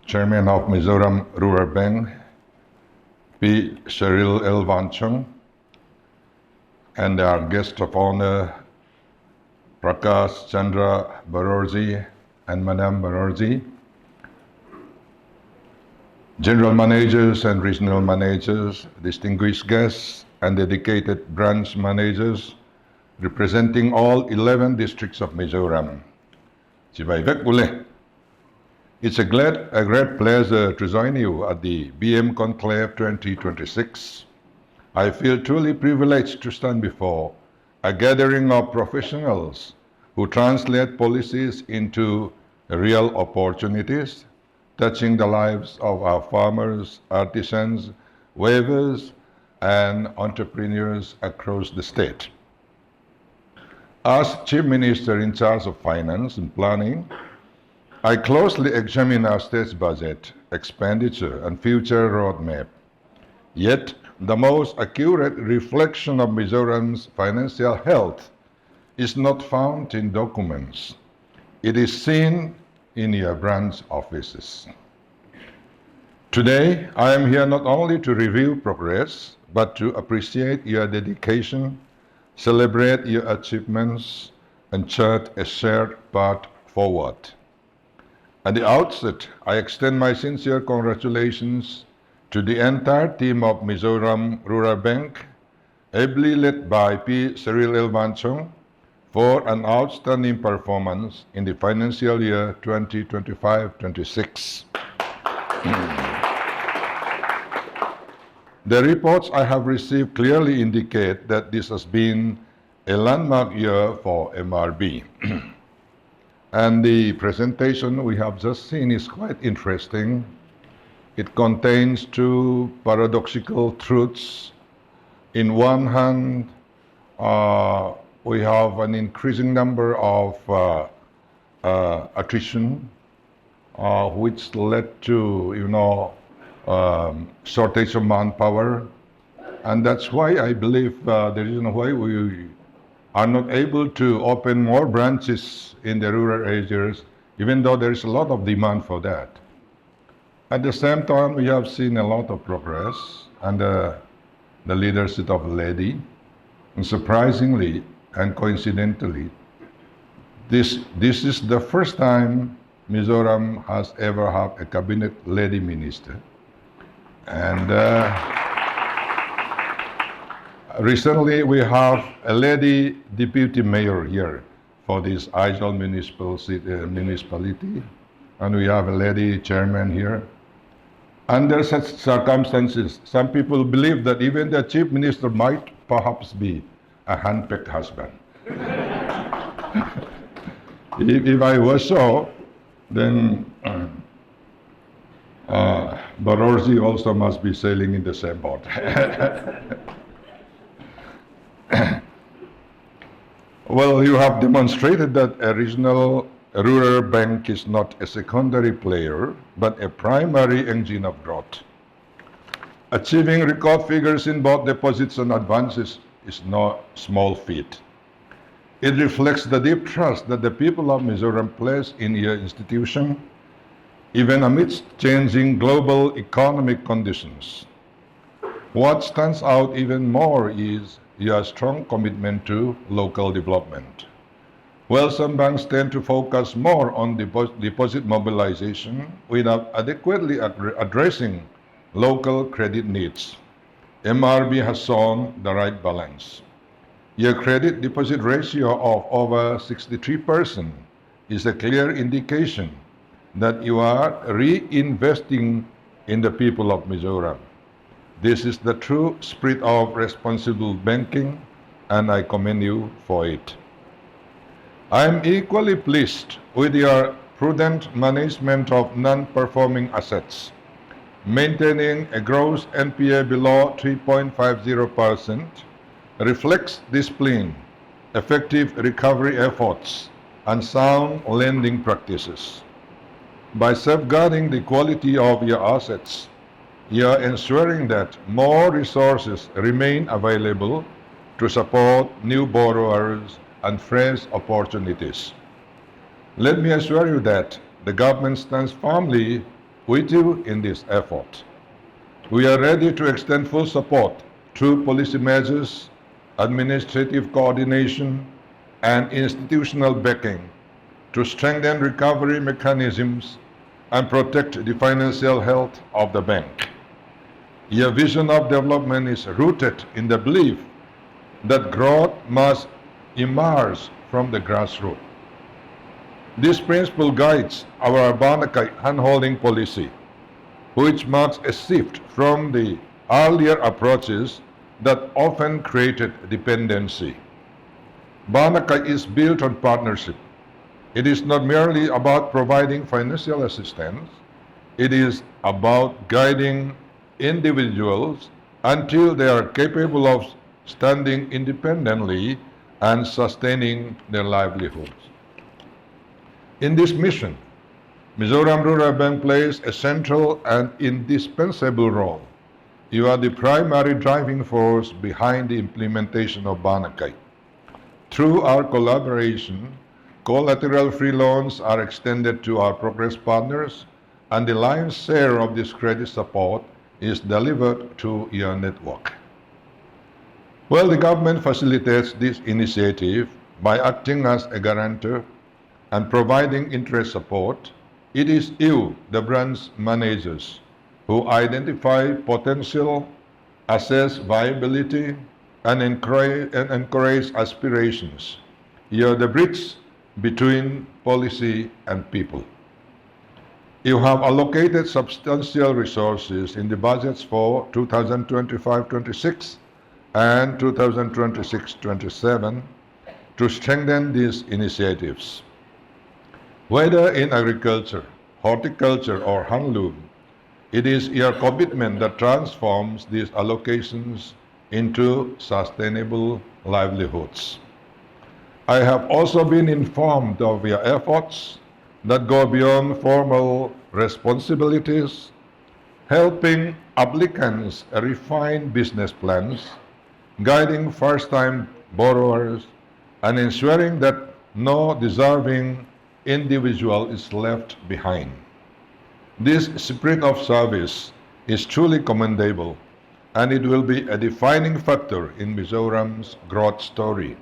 Chairman of Mizoram Rural Bank, P. Cheryl L. Vanchung, and our guest of honor, Prakash Chandra Baror and Madam Baror, General Managers and Regional Managers, distinguished guests, and dedicated branch managers representing all 11 districts of Mizoram. It's a great pleasure to join you at the BM Conclave 2026. I feel truly privileged to stand before a gathering of professionals who translate policies into real opportunities, touching the lives of our farmers, artisans, weavers, and entrepreneurs across the state. As Chief Minister in charge of Finance and Planning, I closely examine our state's budget, expenditure, and future roadmap. Yet, the most accurate reflection of Mizoram's financial health is not found in documents. It is seen in your branch offices. Today, I am here not only to review progress, but to appreciate your dedication, celebrate your achievements, and chart a shared path forward. At the outset, I extend my sincere congratulations to the entire team of Mizoram Rural Bank, ably led by P. Cheryl L. Vanchung, for an outstanding performance in the financial year 2025-26. The reports I have received clearly indicate that this has been a landmark year for MRB. And the presentation we have just seen is quite interesting. It contains two paradoxical truths. In one hand, we have an increasing number of attrition, which led to, shortage of manpower. And that's why I believe the reason why we are not able to open more branches in the rural areas, even though there is a lot of demand for that. At the same time, we have seen a lot of progress under the leadership of a lady. And surprisingly and coincidentally, this is the first time Mizoram has ever had a cabinet lady minister. And recently we have a lady deputy mayor here for this Aizawl municipality, and we have a lady chairman here. Under such circumstances, some people believe that even the chief minister might perhaps be a hand-picked husband. if I was so, then Barorji also must be sailing in the same boat. Well, you have demonstrated that a regional rural bank is not a secondary player, but a primary engine of growth. Achieving record figures in both deposits and advances is no small feat. It reflects the deep trust that the people of Mizoram place in your institution, even amidst changing global economic conditions. What stands out even more is your strong commitment to local development. While some banks tend to focus more on deposit mobilization without adequately addressing local credit needs, MRB has shown the right balance. Your credit deposit ratio of over 63% is a clear indication that you are reinvesting in the people of Mizoram. This is the true spirit of responsible banking, and I commend you for it. I am equally pleased with your prudent management of non-performing assets. Maintaining a gross NPA below 3.50% reflects discipline, effective recovery efforts, and sound lending practices. By safeguarding the quality of your assets, you are ensuring that more resources remain available to support new borrowers and fresh opportunities. Let me assure you that the government stands firmly with you in this effort. We are ready to extend full support through policy measures, administrative coordination, and institutional backing to strengthen recovery mechanisms and protect the financial health of the bank. Your vision of development is rooted in the belief that growth must emerge from the grassroots. This principle guides our Bana Kaihah hand-holding policy, which marks a shift from the earlier approaches that often created dependency. Bana Kaihah is built on partnership. It is not merely about providing financial assistance, it is about guiding individuals until they are capable of standing independently and sustaining their livelihoods. In this mission, Mizoram Rural Bank plays a central and indispensable role. You are the primary driving force behind the implementation of Bana Kaihah. Through our collaboration, collateral-free loans are extended to our progress partners, and the lion's share of this credit support is delivered to your network. Well, the government facilitates this initiative by acting as a guarantor and providing interest support. It is you, the branch managers, who identify potential, assess viability, and encourage aspirations. You are the bridge between policy and people. You have allocated substantial resources in the budgets for 2025-26 and 2026-27 to strengthen these initiatives. Whether in agriculture, horticulture, or handloom, it is your commitment that transforms these allocations into sustainable livelihoods. I have also been informed of your efforts that go beyond formal responsibilities, helping applicants refine business plans, guiding first-time borrowers, and ensuring that no deserving individual is left behind. This spirit of service is truly commendable, and it will be a defining factor in Mizoram's growth story.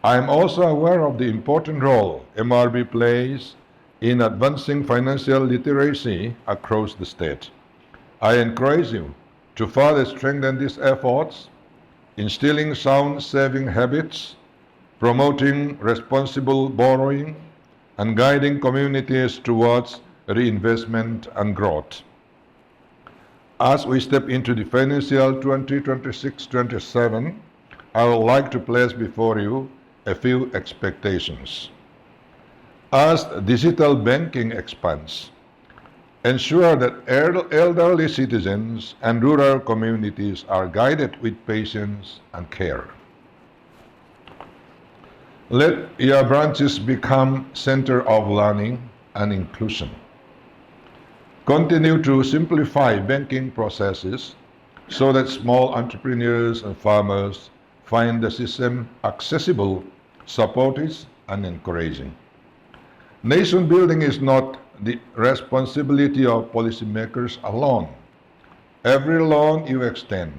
I am also aware of the important role MRB plays in advancing financial literacy across the state. I encourage you to further strengthen these efforts, instilling sound saving habits, promoting responsible borrowing, and guiding communities towards reinvestment and growth. As we step into the financial 2026-27, I would like to place before you a few expectations. As digital banking expands, ensure that elderly citizens and rural communities are guided with patience and care. Let your branches become center of learning and inclusion. Continue to simplify banking processes so that small entrepreneurs and farmers find the system accessible, supportive, and encouraging. Nation building is not the responsibility of policymakers alone. Every loan you extend,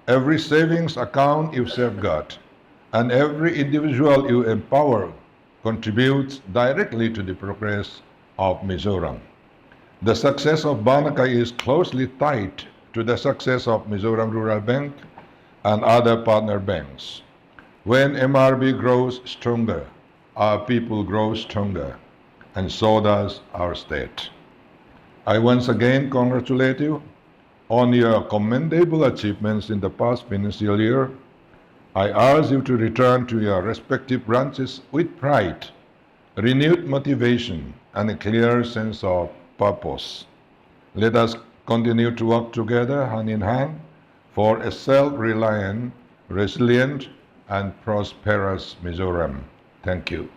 every savings account you safeguard, and every individual you empower contributes directly to the progress of Mizoram. The success of Bana Kaihah is closely tied to the success of Mizoram Rural Bank and other partner banks. When MRB grows stronger, our people grow stronger, and so does our state. I once again congratulate you on your commendable achievements in the past financial year. I urge you to return to your respective branches with pride, renewed motivation, and a clear sense of purpose. Let us continue to work together hand in hand for a self-reliant, resilient, and prosperous Mizoram. Thank you.